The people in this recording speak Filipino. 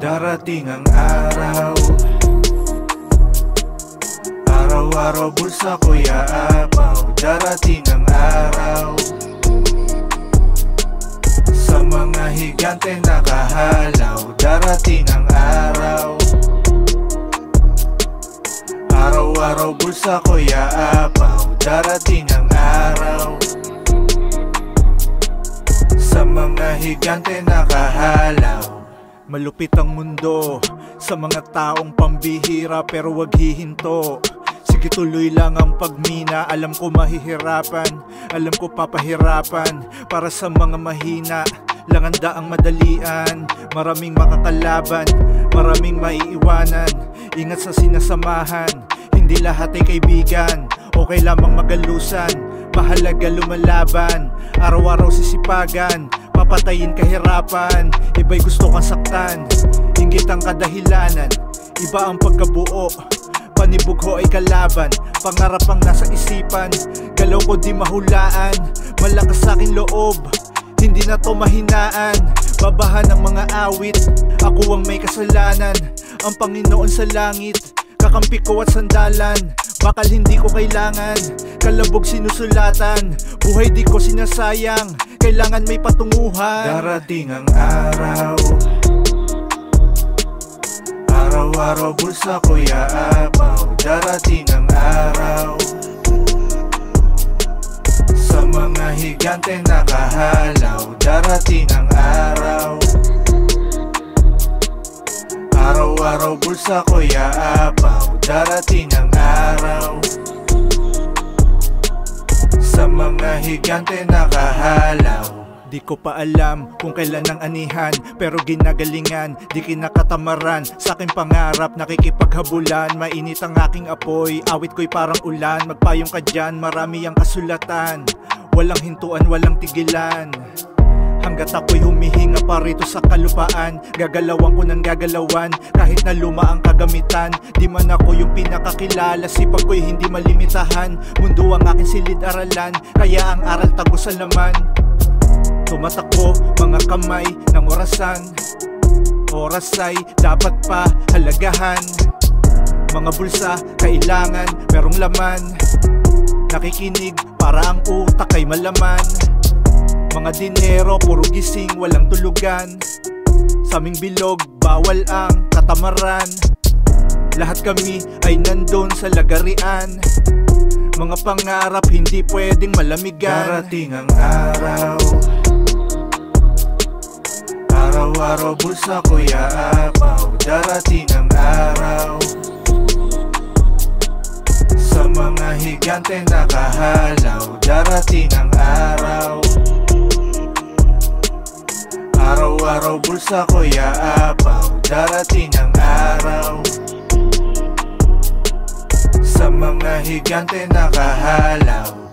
Darating ang araw, araw-araw bulsa ko'y aapaw. Darating ang araw, sa mga higante nakahalaw. Darating ang araw, araw-araw bulsa ko'y aapaw. Darating ang araw, sa mga higante nakahalaw. Malupit ang mundo sa mga taong pambihira, pero wag hihinto. Sige, tuloy lang ang pagmina. Alam ko mahihirapan, alam ko papahirapan. Para sa mga mahina lang handa ang madalian. Maraming makakalaban, maraming maiiwanan. Ingat sa sinasamahan, hindi lahat ay kaibigan. Okay lamang magalusan, mahalaga lumalaban. Araw-araw sisipagan, papatayin kahirapan. Iba'y gusto kang saktan, inggit ang kadahilanan. Iba ang pagkabuo, panibugho ay kalaban. Pangarap ang nasa isipan, galaw ko di mahulaan. Malakas aking loob, hindi na to mahinaan. Babahan ng mga awit, ako ang may kasalanan. Ang Panginoon sa langit, kakampi ko at sandalan. Bakal hindi ko kailangan, kalabog sinusulatan. Buhay di ko sinasayang, kailangan may patunguhan. Darating ang araw, araw-araw bulsa ko'y aapaw. Darating ang araw, sa mga higante nakahalaw. Darating ang araw, araw-araw bulsa ko'y aapaw. Darating ang araw, sa mga higante nakahalaw. Di ko pa alam kung kailan ang anihan, pero ginagalingan, di kinakatamaran. Sa aking pangarap nakikipaghabulan, mainit ang aking apoy, awit ko'y parang ulan. Magpayong ka dyan, marami ang kasulatan, walang hintuan, walang tigilan. Hanggat ako'y humihinga pa rito sa kalupaan, gagalawan ko ng gagalawan, kahit na luma ang kagamitan. Di man ako yung pinakakilala, sipag ko'y hindi malimitahan. Mundo ang aking silid-aralan, kaya ang aral tago sa laman. Tumatakbo mga kamay ng orasan, oras ay dapat pa halagahan. Mga bulsa kailangan merong laman, nakikinig para ang utak ay malaman. Mga dinero puro gising walang tulugan, sa aming bilog bawal ang katamaran. Lahat kami ay nandun sa lagarian, mga pangarap hindi pwedeng malamigan. Darating ang araw, araw-araw bulsa ko'y aapaw. Darating ang araw, sa mga higante nakahalaw. Darating ang araw, araw-araw bulsa ko'y aapaw. Darating ang araw, sa mga higante nakahalaw.